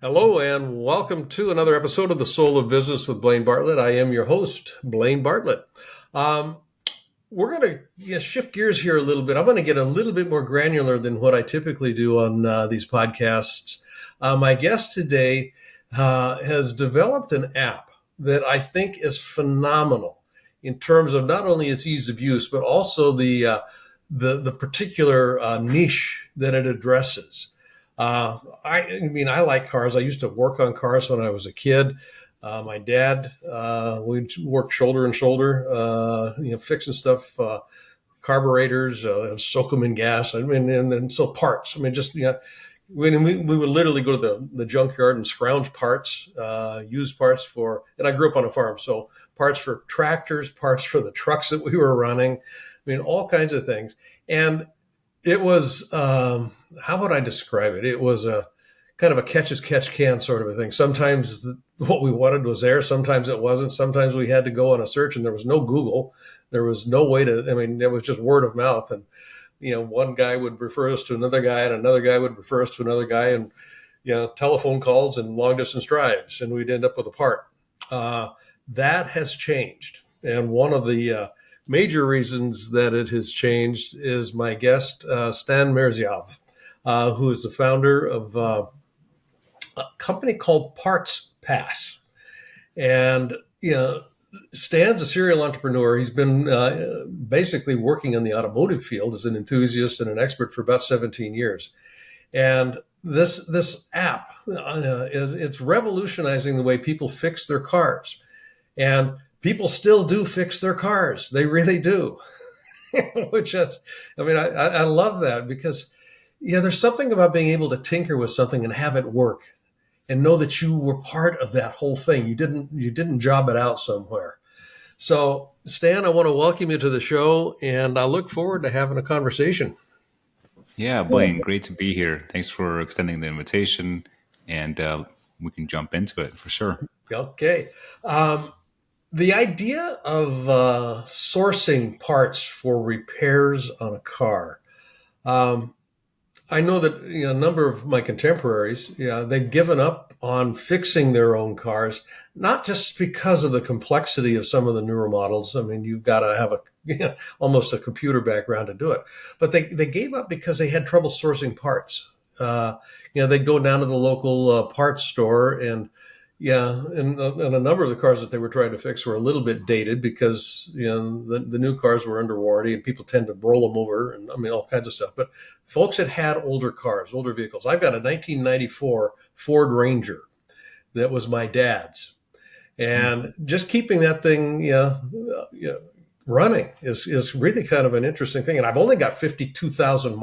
Hello, and welcome to another episode of The Soul of Business with Blaine Bartlett. I am your host, Blaine Bartlett. Um, we're going to shift gears here a little bit. I'm going to get a little bit more granular than what I typically do on these podcasts. My guest today has developed an app that I think is phenomenal in terms of not only its ease of use, but also the particular niche that it addresses. I like cars. I used to work on cars when I was a kid. My dad, we worked shoulder and shoulder, fixing stuff, carburetors, soak them in gas. I mean, and so parts. I mean, just, we would literally go to the junkyard and scrounge parts, used parts and I grew up on a farm. So parts for tractors, parts for the trucks that we were running. I mean, all kinds of things. And it was, how would I describe it? It was a kind of a catch as catch can sort of a thing. Sometimes what we wanted was there. Sometimes it wasn't. Sometimes we had to go on a search and there was no Google. There was no way it was just word of mouth. And, one guy would refer us to another guy and another guy would refer us to another guy and, telephone calls and long distance drives. And we'd end up with a part. That has changed. And one of the major reasons that it has changed is my guest, Stan Mirzayev, who is the founder of a company called Parts Pass. And, Stan's a serial entrepreneur. He's been basically working in the automotive field as an enthusiast and an expert for about 17 years. And this app, it's revolutionizing the way people fix their cars. And people still do fix their cars. They really do. Which is, I love that because, there's something about being able to tinker with something and have it work and know that you were part of that whole thing. You didn't job it out somewhere. So, Stan, I want to welcome you to the show, and I look forward to having a conversation. Yeah, Blaine, great to be here. Thanks for extending the invitation, and we can jump into it for sure. Okay. The idea of sourcing parts for repairs on a car. I know that a number of my contemporaries, they've given up on fixing their own cars, not just because of the complexity of some of the newer models. I mean, you've got to have almost a computer background to do it, but they gave up because they had trouble sourcing parts. They'd go down to the local parts store and and a number of the cars that they were trying to fix were a little bit dated because, the new cars were under warranty and people tend to roll them over and all kinds of stuff. But folks had older cars, older vehicles. I've got a 1994 Ford Ranger that was my dad's. And just keeping that thing, running is really kind of an interesting thing. And I've only got 52,000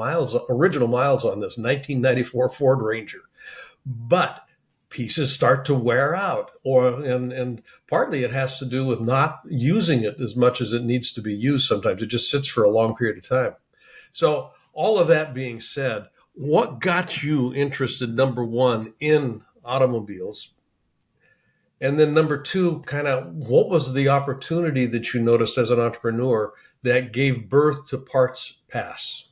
original miles on this 1994 Ford Ranger. But pieces start to wear out, and partly it has to do with not using it as much as it needs to be used. Sometimes it just sits for a long period of time. So all of that being said, what got you interested, number one, in automobiles? And then number two, kind of what was the opportunity that you noticed as an entrepreneur that gave birth to Parts Pass?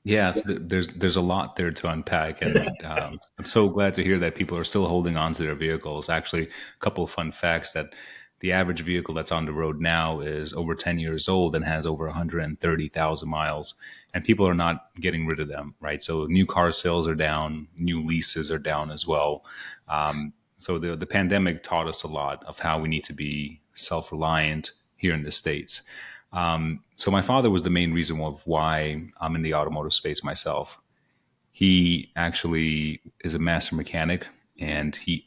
Yeah, so there's a lot there to unpack, and I'm so glad to hear that people are still holding on to their vehicles. Actually, a couple of fun facts that the average vehicle that's on the road now is over 10 years old and has over 130,000 miles, and people are not getting rid of them, right? So new car sales are down, new leases are down as well. So the pandemic taught us a lot of how we need to be self-reliant here in the States. So my father was the main reason of why I'm in the automotive space myself. He actually is a master mechanic, and he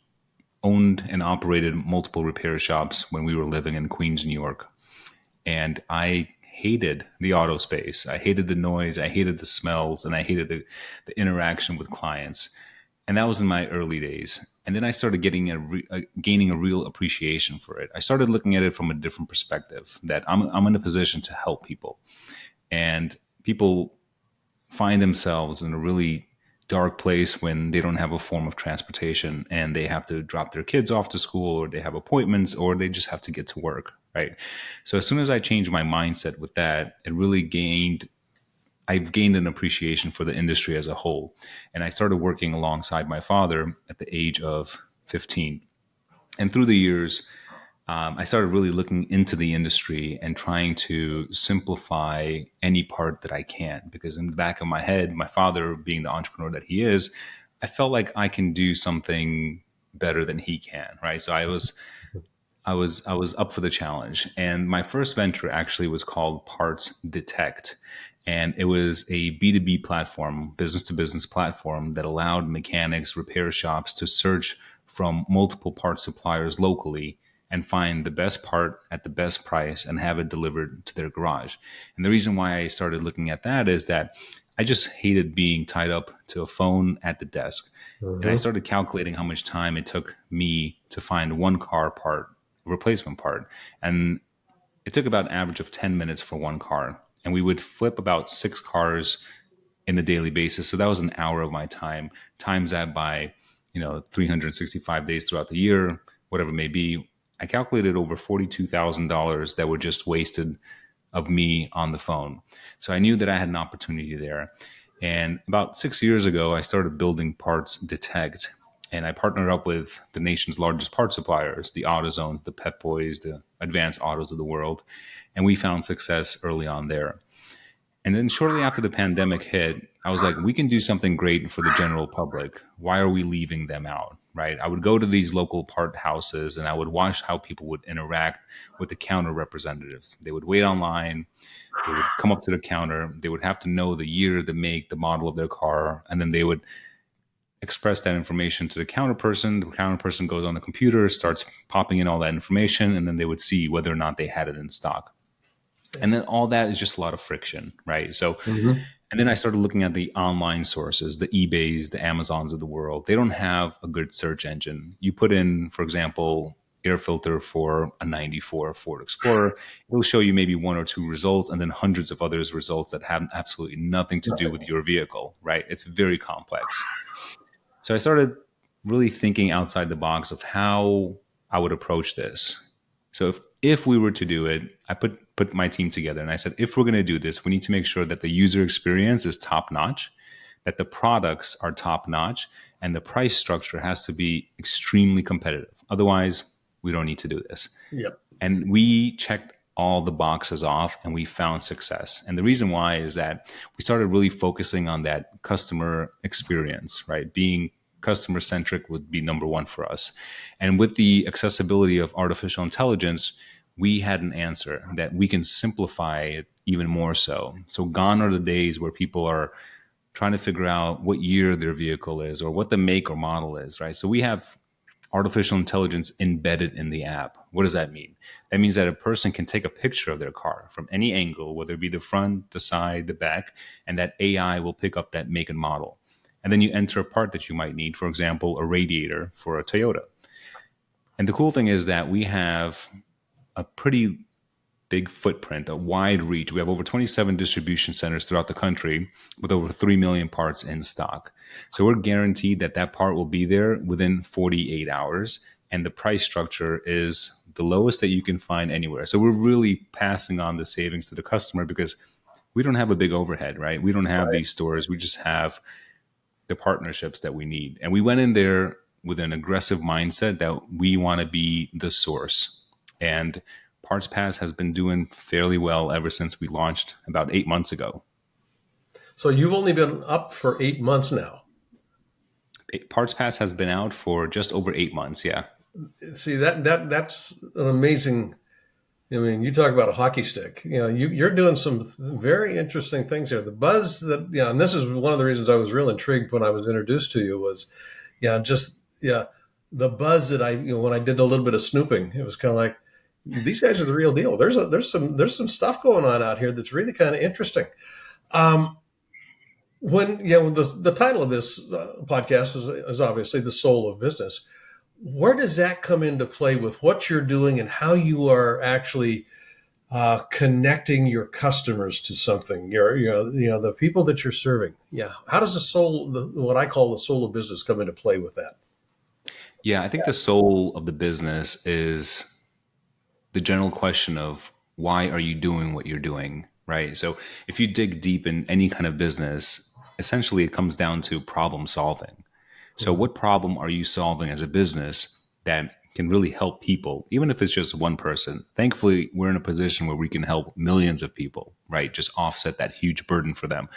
owned and operated multiple repair shops when we were living in Queens, New York. And I hated the auto space. I hated the noise. I hated the smells, and I hated the interaction with clients. And that was in my early days. And then I started gaining a real appreciation for it. I started looking at it from a different perspective, that I'm in a position to help people. And people find themselves in a really dark place when they don't have a form of transportation and they have to drop their kids off to school, or they have appointments, or they just have to get to work, right? So as soon as I changed my mindset with that, it really gained I've gained an appreciation for the industry as a whole. And I started working alongside my father at the age of 15. And through the years, I started really looking into the industry and trying to simplify any part that I can. Because in the back of my head, my father being the entrepreneur that he is, I felt like I can do something better than he can, right? So I was up for the challenge. And my first venture actually was called Parts Detect. And it was a B2B platform, business to business platform that allowed mechanics, repair shops to search from multiple part suppliers locally and find the best part at the best price and have it delivered to their garage. And the reason why I started looking at that is that I just hated being tied up to a phone at the desk. And I Mm-hmm. started calculating how much time it took me to find one car part, replacement part. And it took about an average of 10 minutes for one car. And we would flip about 6 cars in a daily basis. So that was an hour of my time, times that by, 365 days throughout the year, whatever it may be. I calculated over $42,000 that were just wasted of me on the phone. So I knew that I had an opportunity there. And about 6 years ago, I started building Parts Detect. And I partnered up with the nation's largest part suppliers, the AutoZone, the Pep Boys, the Advanced Autos of the world. And we found success early on there. And then shortly after the pandemic hit, I was like, we can do something great for the general public. Why are we leaving them out? Right. I would go to these local part houses and I would watch how people would interact with the counter representatives. They would wait online. They would come up to the counter. They would have to know the year, the make, the model of their car. And then they would express that information to the counter person. The counter person goes on the computer, starts popping in all that information, and then they would see whether or not they had it in stock. And then all that is just a lot of friction, right? So, Mm-hmm. and then I started looking at the online sources, the eBays, the Amazons of the world. They don't have a good search engine. You put in, for example, air filter for a 94 Ford Explorer, it will show you maybe one or two results and then hundreds of others results that have absolutely nothing to do with your vehicle, right? It's very complex. So I started really thinking outside the box of how I would approach this. So if we were to do it, I put my team together and I said, if we're going to do this, we need to make sure that the user experience is top notch, that the products are top notch, and the price structure has to be extremely competitive. Otherwise, we don't need to do this. Yep. And we checked all the boxes off and we found success. And the reason why is that we started really focusing on that customer experience, right? Being customer centric would be number one for us. And with the accessibility of artificial intelligence, we had an answer that we can simplify it even more so. So gone are the days where people are trying to figure out what year their vehicle is or what the make or model is, right? So we have artificial intelligence embedded in the app. What does that mean? That means that a person can take a picture of their car from any angle, whether it be the front, the side, the back, and that AI will pick up that make and model. And then you enter a part that you might need, for example, a radiator for a Toyota. And the cool thing is that we have a pretty big footprint, a wide reach. We have over 27 distribution centers throughout the country with over 3 million parts in stock. So we're guaranteed that that part will be there within 48 hours. And the price structure is the lowest that you can find anywhere. So we're really passing on the savings to the customer because we don't have a big overhead, right? We don't have Right. these stores. We just have the partnerships that we need. And we went in there with an aggressive mindset that we want to be the source. And Parts Pass has been doing fairly well ever since we launched about 8 months ago. So you've only been up for 8 months now. Parts Pass has been out for just over 8 months. Yeah. See that's an amazing. I mean, you talk about a hockey stick. You're doing some very interesting things here. The buzz that and this is one of the reasons I was real intrigued when I was introduced to you was, just the buzz that when I did a little bit of snooping, it was kind of like these guys are the real deal. There's some stuff going on out here that's really kind of interesting. Um, when the title of this podcast is obviously the soul of business. Where does that come into play with what you're doing and how you are actually connecting your customers to something? The people that you're serving. Yeah, how does what I call the soul of business, come into play with that? Yeah. I think the soul of the business is the general question of why are you doing what you're doing? right? So if you dig deep in any kind of business, essentially it comes down to problem solving. So Mhm. what problem are you solving as a business that can really help people, even if it's just one person? Thankfully, we're in a position where we can help millions of people, right? Just offset that huge burden for them.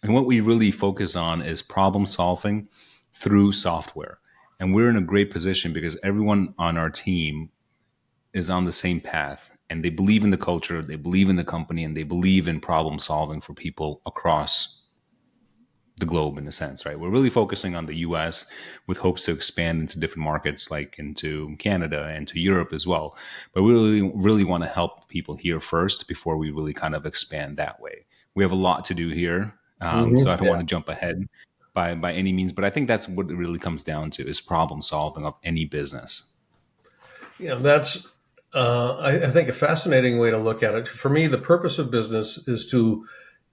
And what we really focus on is problem solving through software. And we're in a great position because everyone on our team is on the same path and they believe in the culture, they believe in the company, and they believe in problem solving for people across the globe in a sense, right? We're really focusing on the US with hopes to expand into different markets like into Canada and to Europe as well. But we really want to help people here first before we really kind of expand that way. We have a lot to do here. So I don't want Yeah. to jump ahead by any means, but I think that's what it really comes down to is problem solving of any business. That's, I think, a fascinating way to look at it. For me, the purpose of business is to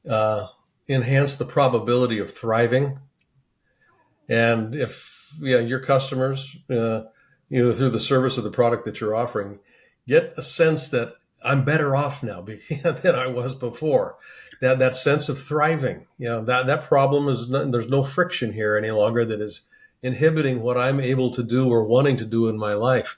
uh, enhance the probability of thriving. And if your customers, through the service of the product that you're offering, get a sense that I'm better off now than I was before. That sense of thriving, that problem is there's no friction here any longer that is inhibiting what I'm able to do or wanting to do in my life.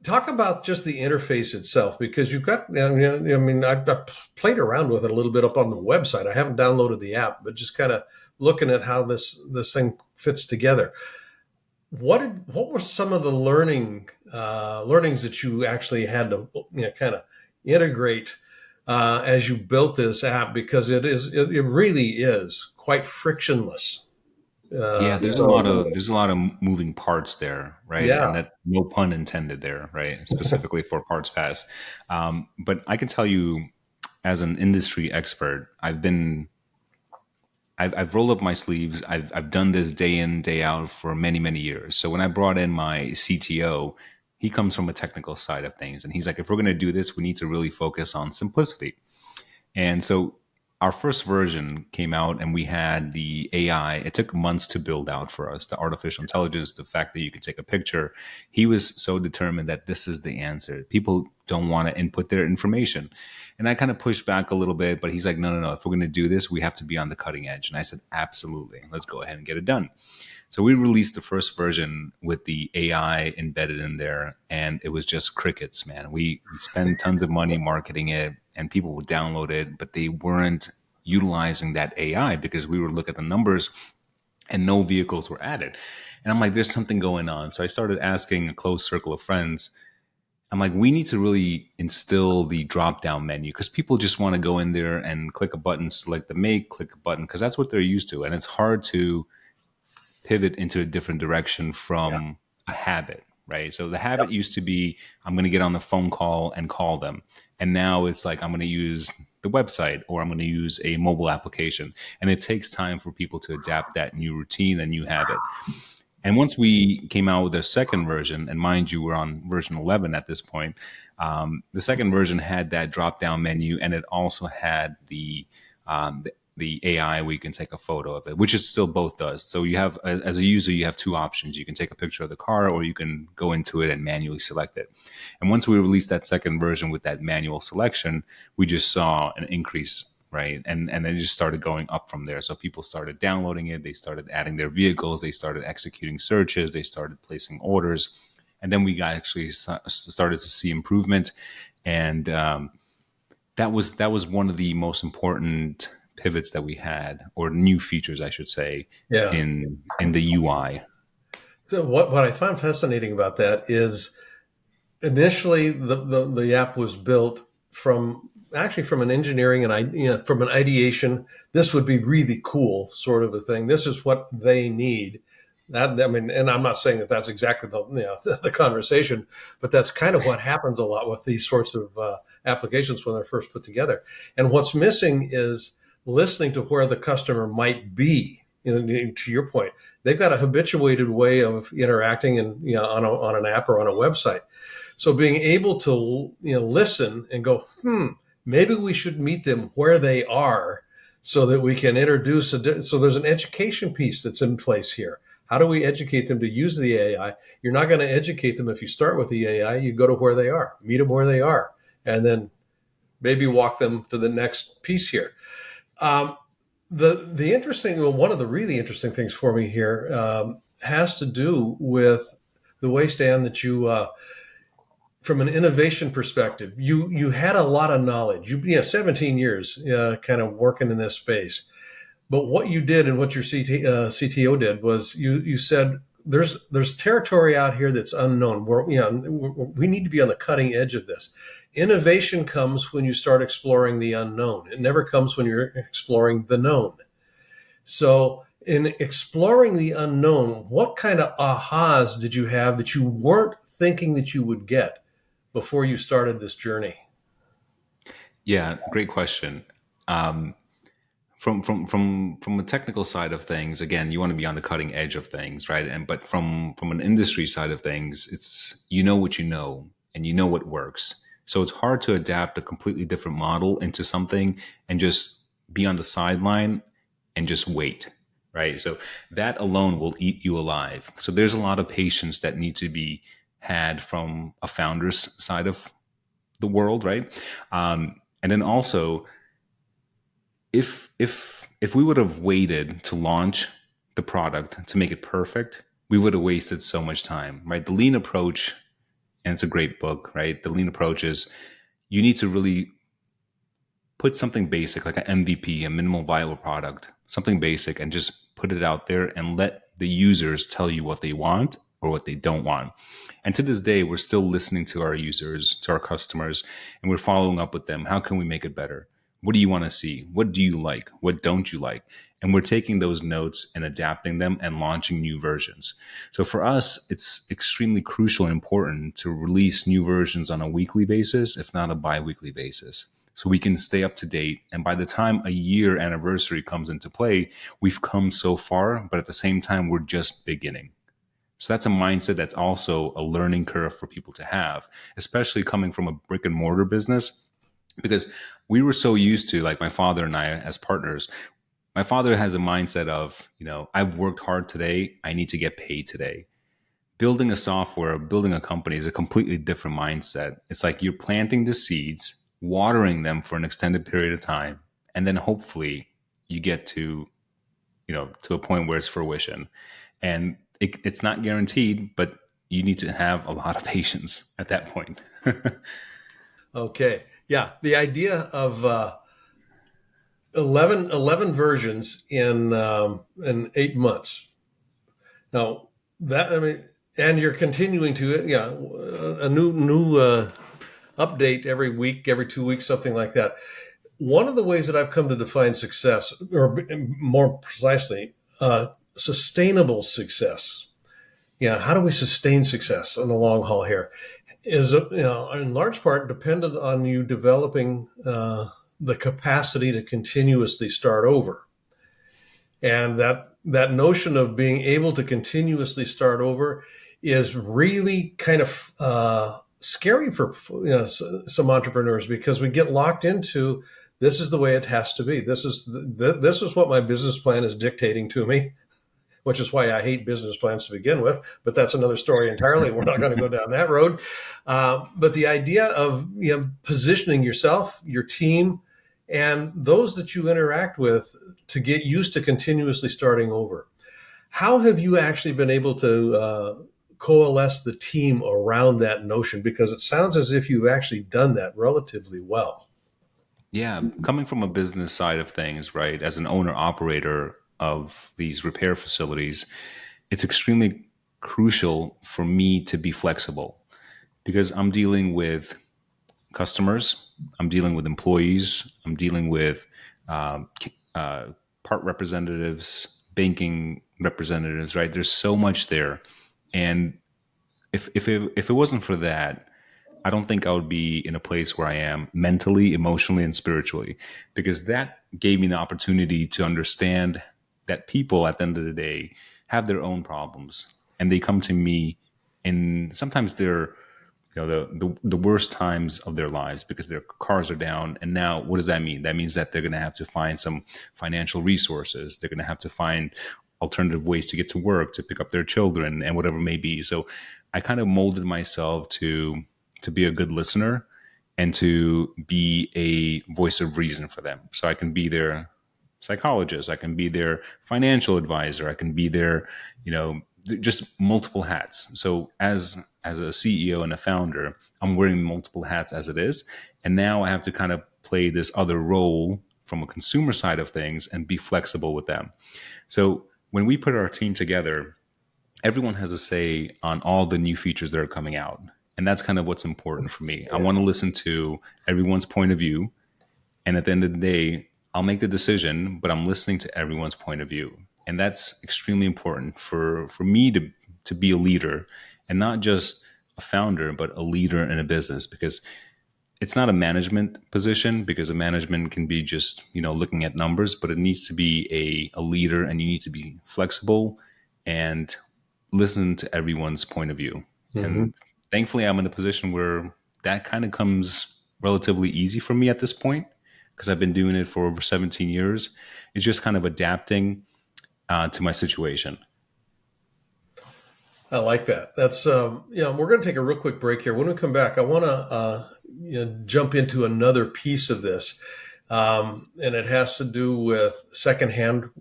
Talk about just the interface itself, because you've got, I mean, I've played around with it a little bit up on the website. I haven't downloaded the app, but just kind of looking at how this thing fits together. What were some of the learnings that you actually had to kind of integrate as you built this app? Because it really is quite frictionless. Yeah, there's a lot of moving parts there, right? Yeah. And that no pun intended there, right? Specifically for Parts Pass. But I can tell you, as an industry expert, I've rolled up my sleeves. I've done this day in day out for many years. So when I brought in my CTO, he comes from a technical side of things, and he's like, if we're going to do this, we need to really focus on simplicity. And so our first version came out and we had the AI. It took months to build out for us, the artificial intelligence, the fact that you could take a picture. He was so determined that this is the answer. People don't want to input their information. And I kind of pushed back a little bit, but he's like, no. If we're going to do this, we have to be on the cutting edge. And I said, absolutely. Let's go ahead and get it done. So we released the first version with the AI embedded in there, and it was just crickets, man. We spent tons of money marketing it, and people would download it, but they weren't utilizing that AI because we would look at the numbers and no vehicles were added. And I'm like, there's something going on. So I started asking a close circle of friends. I'm like, we need to really instill the drop down menu because people just want to go in there and click a button, select the make, click a button because that's what they're used to. And it's hard to pivot into a different direction Yeah. from a habit, right? So the habit used to be I'm going to get on the phone call and call them. And now it's like I'm going to use the website or I'm going to use a mobile application. And it takes time for people to adapt that new routine and new habit. And once we came out with our second version, and mind you, we're on version 11 at this point, the second version had that drop down menu and it also had the AI where you can take a photo of it, which it still both does. So you have, as a user, you have two options. You can take a picture of the car or you can go into it and manually select it. And once we released that second version with that manual selection, we just saw an increase, right? And it just started going up from there. So people started downloading it. They started adding their vehicles. They started executing searches. They started placing orders. And then we got actually started to see improvement. And that was one of the most important pivots that we had, or new features, I should say, Yeah. in the UI. So what I find fascinating about that is initially the app was built from an engineering and from an ideation. This would be really cool, sort of a thing. This is what they need. That, I mean, and I'm not saying that that's exactly the conversation, but that's kind of what happens a lot with these sorts of applications when they're first put together. And what's missing is listening to where the customer might be. To your point, they've got a habituated way of interacting and on an app or on a website. So being able to listen and go, maybe we should meet them where they are, so that we can introduce so there's an education piece that's in place here. How do we educate them to use the AI? You're not going to educate them if you start with the AI. You go to where they are, meet them where they are, and then maybe walk them to the next piece here. Um, the interesting, well, one of the really interesting things for me here has to do with the way, Stan, that you, from an innovation perspective, you had a lot of knowledge. 17 years kind of working in this space. But what you did and what your CTO did was you said there's territory out here that's unknown. We need to be on the cutting edge of this. Innovation comes when you start exploring the unknown. It never comes when you're exploring the known. So in exploring the unknown, what kind of ahas did you have that you weren't thinking that you would get before you started this journey? Yeah, great question. Um, from a technical side of things, again, you want to be on the cutting edge of things, right? And but from an industry side of things, it's you know what you know and you know what works. So it's hard to adapt a completely different model into something and just be on the sideline and just wait, right? So that alone will eat you alive. So there's a lot of patience that need to be had from a founder's side of the world, right? And then also, if we would have waited to launch the product to make it perfect, we would have wasted so much time, right? The lean approach, and it's a great book, right? The lean approach is you need to really put something basic like an MVP, a minimal viable product, something basic, and just put it out there and let the users tell you what they want or what they don't want. And to this day, we're still listening to our users, to our customers, and we're following up with them. How can we make it better? What do you want to see? What do you like? What don't you like? And we're taking those notes and adapting them and launching new versions. So for us, it's extremely crucial and important to release new versions on a weekly basis, if not a bi-weekly basis, so we can stay up to date. And by the time a year anniversary comes into play, we've come so far, but at the same time, we're just beginning. So that's a mindset that's also a learning curve for people to have, especially coming from a brick and mortar business, because we were so used to, like my father and I as partners, my father has a mindset of, I've worked hard today. I need to get paid today. Building a software, building a company is a completely different mindset. It's like you're planting the seeds, watering them for an extended period of time, and then hopefully you get to a point where it's fruition. And it's not guaranteed, but you need to have a lot of patience at that point. Okay. Yeah. The idea of 11 versions in 8 months. Now that, I mean, and you're continuing to, yeah, a new update every week, every 2 weeks, something like that. One of the ways that I've come to define success, or more precisely, sustainable success. Yeah, how do we sustain success on the long haul here? Is in large part dependent on you developing the capacity to continuously start over, and that notion of being able to continuously start over is really kind of scary for some entrepreneurs, because we get locked into this is the way it has to be. This is what my business plan is dictating to me, which is why I hate business plans to begin with. But that's another story entirely. We're not going to go down that road. But the idea of positioning yourself, your team, and those that you interact with to get used to continuously starting over. How have you actually been able to coalesce the team around that notion? Because it sounds as if you've actually done that relatively well. Yeah, coming from a business side of things, right, as an owner operator of these repair facilities, it's extremely crucial for me to be flexible because I'm dealing with customers, I'm dealing with employees, I'm dealing with um, part representatives, banking representatives, right? There's so much there. And if it wasn't for that, I don't think I would be in a place where I am mentally, emotionally, and spiritually, because that gave me the opportunity to understand that people at the end of the day have their own problems and they come to me, and sometimes they're the worst times of their lives because their cars are down. And now what does that mean? That means that they're going to have to find some financial resources. They're going to have to find alternative ways to get to work, to pick up their children, and whatever it may be. So I kind of molded myself to be a good listener and to be a voice of reason for them. So I can be their psychologist, I can be their financial advisor, I can be their, just multiple hats. So as a CEO and a founder, I'm wearing multiple hats as it is. And now I have to kind of play this other role from a consumer side of things and be flexible with them. So when we put our team together, everyone has a say on all the new features that are coming out. And that's kind of what's important for me. I want to listen to everyone's point of view. And at the end of the day, I'll make the decision, but I'm listening to everyone's point of view. And that's extremely important for me to be a leader, and not just a founder, but a leader in a business, because it's not a management position, because a management can be just, looking at numbers, but it needs to be a leader, and you need to be flexible and listen to everyone's point of view. Mm-hmm. And thankfully I'm in a position where that kind of comes relatively easy for me at this point, because I've been doing it for over 17 years. It's just kind of adapting to my situation. I like that. That's, we're going to take a real quick break here. When we come back, I want to jump into another piece of this. And it has to do with secondhand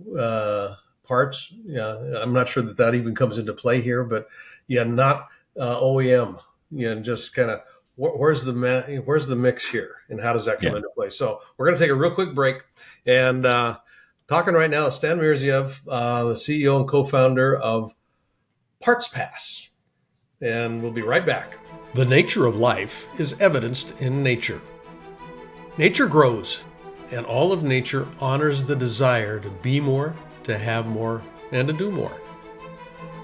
parts. Yeah, I'm not sure that even comes into play here, but not OEM. Just kind of where's the mix here, and how does that come into play? So we're going to take a real quick break, and talking right now is Stan Mirzayev, the CEO and co-founder of Parts Pass, and we'll be right back. The nature of life is evidenced in nature. Nature grows, and all of nature honors the desire to be more, to have more, and to do more.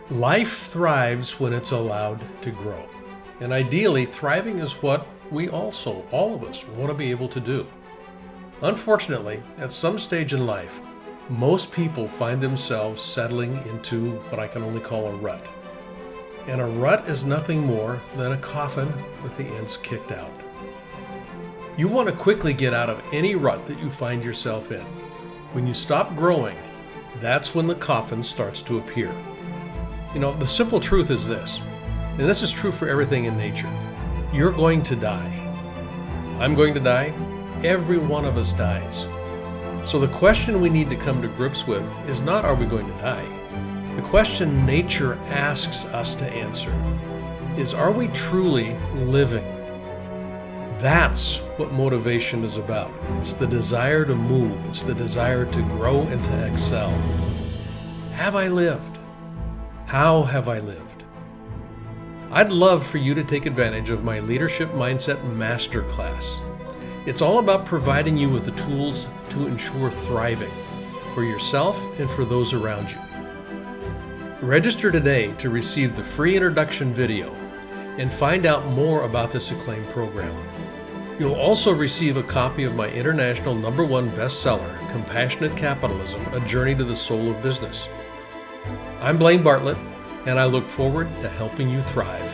Life thrives when it's allowed to grow. And ideally, thriving is what we also, all of us, want to be able to do. Unfortunately, at some stage in life, most people find themselves settling into what I can only call a rut. And a rut is nothing more than a coffin with the ends kicked out. You want to quickly get out of any rut that you find yourself in. When you stop growing, that's when the coffin starts to appear. The simple truth is this, and this is true for everything in nature. You're going to die. I'm going to die. Every one of us dies. So the question we need to come to grips with is not, are we going to die? The question nature asks us to answer is, are we truly living? That's what motivation is about. It's the desire to move. It's the desire to grow and to excel. Have I lived? How have I lived? I'd love for you to take advantage of my Leadership Mindset Masterclass. It's all about providing you with the tools to ensure thriving for yourself and for those around you. Register today to receive the free introduction video and find out more about this acclaimed program. You'll also receive a copy of my international #1 bestseller, Compassionate Capitalism, A Journey to the Soul of Business. I'm Blaine Bartlett, and I look forward to helping you thrive.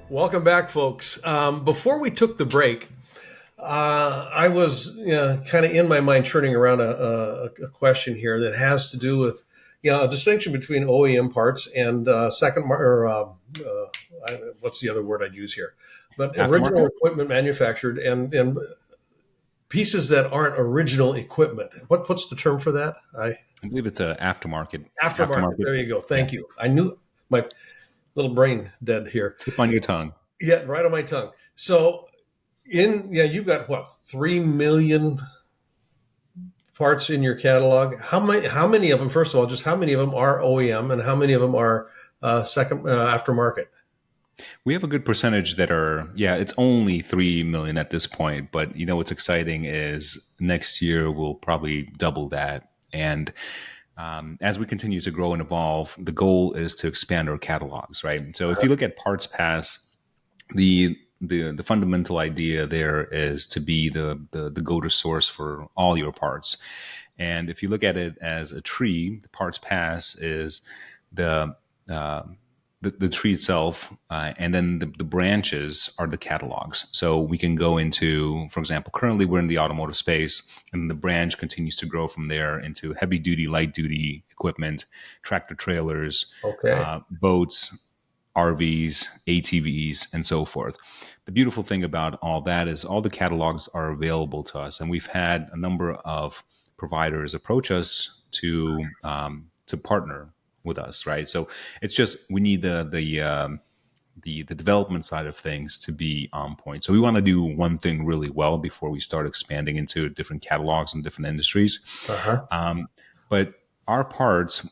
Welcome back, folks. Before we took the break, I was kind of in my mind churning around a question here that has to do with a distinction between OEM parts and what's the other word I'd use here? But original equipment manufactured and pieces that aren't original equipment. What's the term for that? I believe it's a aftermarket. Aftermarket. There you go. Thank you. I knew my little brain dead here. Tip on your tongue. Yeah, right on my tongue. So you've got what, 3 million parts in your catalog. How many of them, first of all, just how many of them are OEM and how many of them are aftermarket? We have a good percentage that are, it's only 3 million at this point. But what's exciting is next year we'll probably double that. And as we continue to grow and evolve, the goal is to expand our catalogs, right? So if you look at Parts Pass, the fundamental idea there is to be the go-to source for all your parts. And if you look at it as a tree, the Parts Pass is the tree itself, and then the branches are the catalogs. So we can go into, for example, currently we're in the automotive space, and the branch continues to grow from there into heavy duty, light duty equipment, tractor trailers, boats, RVs, ATVs, and so forth. The beautiful thing about all that is all the catalogs are available to us, and we've had a number of providers approach us to partner with us, right? So it's just we need the development side of things to be on point. So we want to do one thing really well before we start expanding into different catalogs and different industries. Uh-huh. But our parts,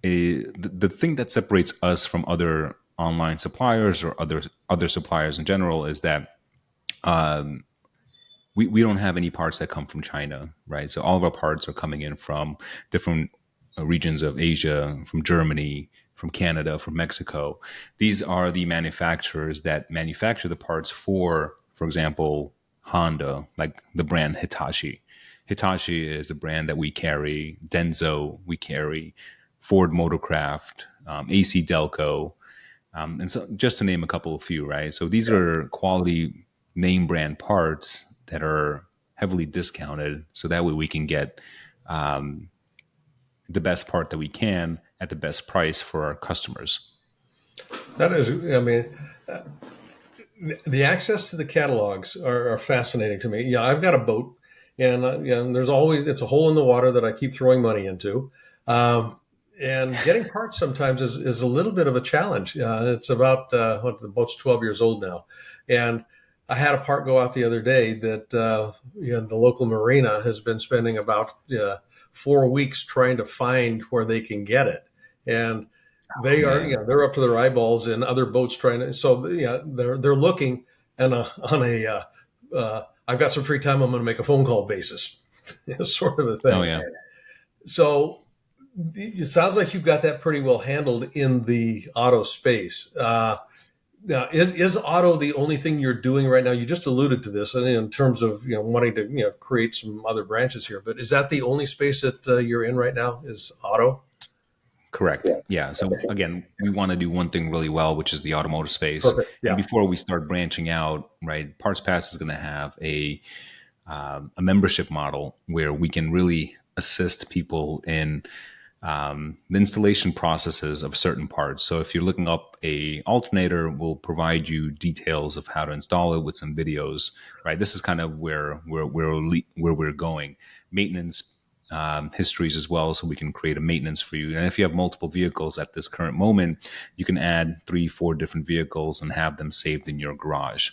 the thing that separates us from other online suppliers or other suppliers in general is that we don't have any parts that come from China, right? So all of our parts are coming in from different regions of Asia, from Germany, from Canada, from Mexico. These are the manufacturers that manufacture the parts for example, Honda, like the brand Hitachi. Hitachi is a brand that we carry. Denso, we carry. Ford Motorcraft, AC Delco, and so just to name a couple of few, right? So these are quality name brand parts that are heavily discounted, so that way we can get the best part that we can at the best price for our customers. That is, I mean, the access to the catalogs are fascinating to me. Yeah, I've got a boat, and there's always it's a hole in the water that I keep throwing money into. Um, and getting parts sometimes is a little bit of a challenge. It's about what the boat's 12 years old now, and I had a part go out the other day that the local marina has been spending about 4 weeks trying to find where they can get it, and they are Man, they're up to their eyeballs in other boats trying to. So they're looking and on a I've got some free time. I'm going to make a phone call basis, sort of a oh thing. yeah. So it sounds like you've got that pretty well handled in the auto space. Now, is auto the only thing you're doing right now? You just alluded to this, and in terms of wanting to create some other branches here, but is that the only space that you're in right now? Is auto? Correct. Yeah. So again, we want to do one thing really well, which is the automotive space. Perfect. And Yeah. before we start branching out, right, Parts Pass is going to have a membership model where we can really assist people in the installation processes of certain parts. So if you're looking up a alternator, we'll provide you details of how to install it with some videos. Right. This is kind of where we're going. Maintenance histories as well, so we can create a maintenance for you. And if you have multiple vehicles at this current moment, you can add 3-4 different vehicles and have them saved in your garage.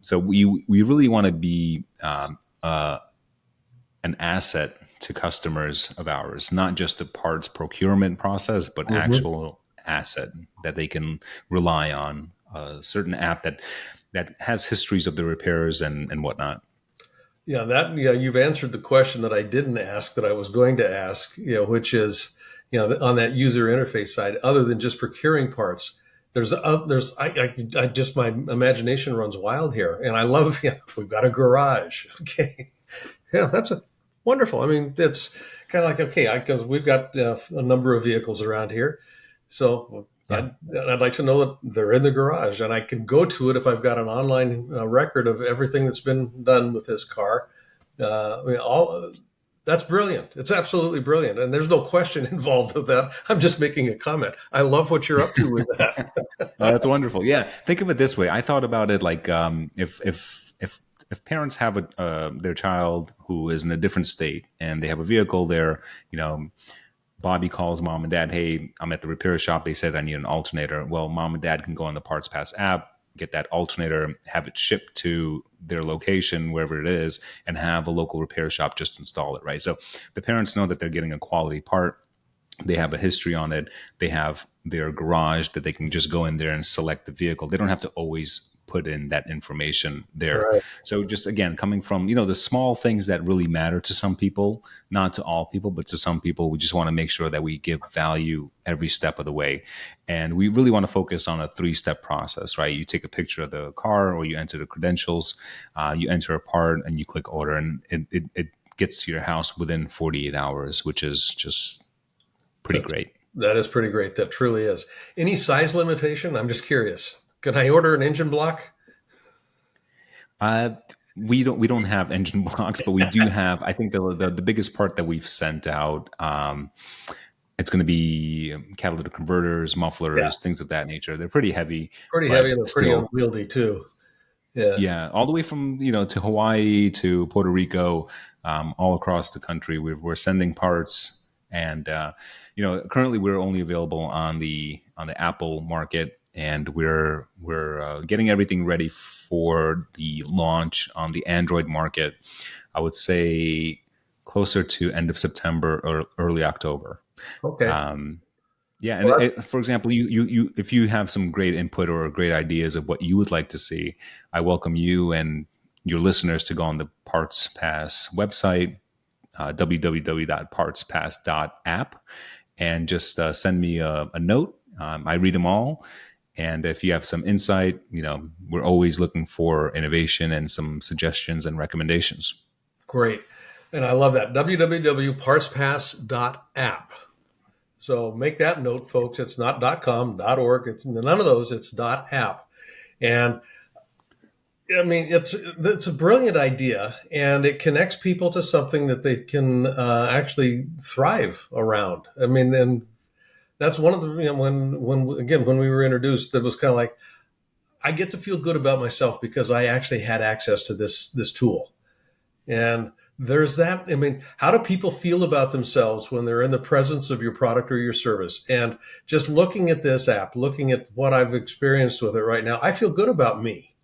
So we really want to be an asset to customers of ours, not just a parts procurement process, but Mhm. actual asset that they can rely on. A certain app that has histories of the repairs and whatnot. Yeah, you've answered the question that I didn't ask that I was going to ask, which is, on that user interface side, other than just procuring parts, I just my imagination runs wild here, and I love, we've got a garage. Okay, yeah, that's wonderful. I mean, it's kind of like okay, because we've got a number of vehicles around here, so Yeah. I'd like to know that they're in the garage, and I can go to it if I've got an online record of everything that's been done with this car. I mean, all that's brilliant. It's absolutely brilliant, and there's no question involved with that. I'm just making a comment. I love what you're up to with that. Oh, that's wonderful. Yeah, think of it this way. I thought about it like if parents have their child who is in a different state and they have a vehicle there, you know, Bobby calls mom and dad, hey, I'm at the repair shop. They said I need an alternator. Well, mom and dad can go on the Parts Pass app, get that alternator, have it shipped to their location, wherever it is, and have a local repair shop just install it, right? So the parents know that they're getting a quality part. They have a history on it. They have their garage that they can just go in there and select the vehicle. They don't have to always put in that information there. Right. So just again, coming from, the small things that really matter to some people, not to all people, but to some people, we just want to make sure that we give value every step of the way. And we really want to focus on a 3-step process, right? You take a picture of the car or you enter the credentials, you enter a part and you click order, and it gets to your house within 48 hours, which is just pretty great. That is pretty great. That truly is. Any size limitation? I'm just curious. Can I order an engine block? Uh, we don't have engine blocks, but we do have. I think the biggest part that we've sent out. It's going to be catalytic converters, Yeah, mufflers, things of that nature. They're pretty heavy, pretty heavy but and they're pretty still, unwieldy too. Yeah, yeah, all the way from to Hawaii to Puerto Rico, all across the country. We're sending parts, and currently we're only available on the Apple market, and we're getting everything ready for the launch on the Android market. I would say closer to end of September or early October. okay. Yeah, and Well, for example, you if you have some great input or great ideas of what you would like to see, I welcome you and your listeners to go on the Parts Pass website, www.partspass.app, and just send me a note. I read them all, and if you have some insight, we're always looking for innovation and some suggestions and recommendations. great. And I love that. www.partspass.app. So make that note, folks. It's not .com, .org. It's none of those. It's .app. And I mean, it's a brilliant idea, and it connects people to something that they can actually thrive around. I mean, and that's one of the when we were introduced, it was kind of like I get to feel good about myself because I actually had access to this tool. And there's that. I mean, how do people feel about themselves when they're in the presence of your product or your service? And just looking at this app, looking at what I've experienced with it right now, I feel good about me.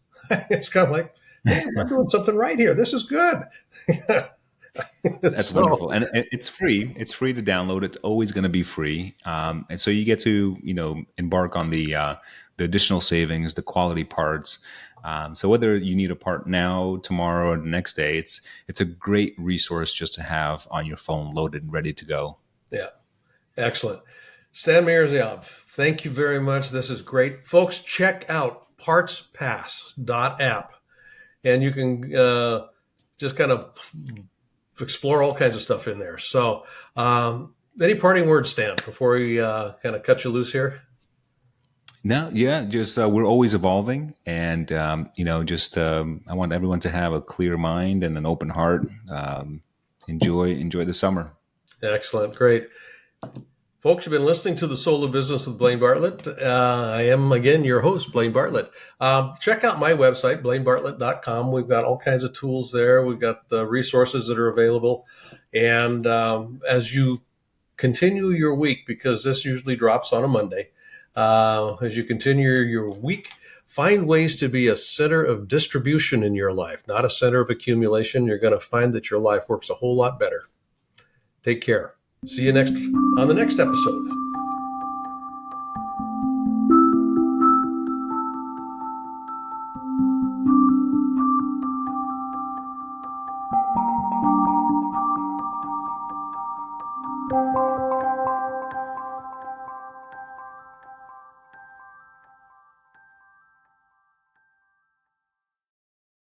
It's kind of like, hey, I'm doing something right here. This is good. That's So, wonderful, and it's free. It's free to download. It's always going to be free, and so you get to embark on the additional savings, the quality parts. So whether you need a part now, tomorrow, or the next day, it's a great resource just to have on your phone, loaded and ready to go. yeah, excellent. Stan Mirzayev, thank you very much. This is great. Folks, check out partspass.app, and you can just kind of explore all kinds of stuff in there. So, any parting words, Stan, before we kind of cut you loose here? No, yeah, just we're always evolving, and just I want everyone to have a clear mind and an open heart. Enjoy the summer. Excellent. Great. Folks, you've been listening to The Soul of Business with Blaine Bartlett. I am, again, your host, Blaine Bartlett. Check out my website, blainebartlett.com. We've got all kinds of tools there. We've got the resources that are available. And as you continue your week, because this usually drops on a Monday, as you continue your week, find ways to be a center of distribution in your life, not a center of accumulation. You're going to find that your life works a whole lot better. Take care. See you on the next episode.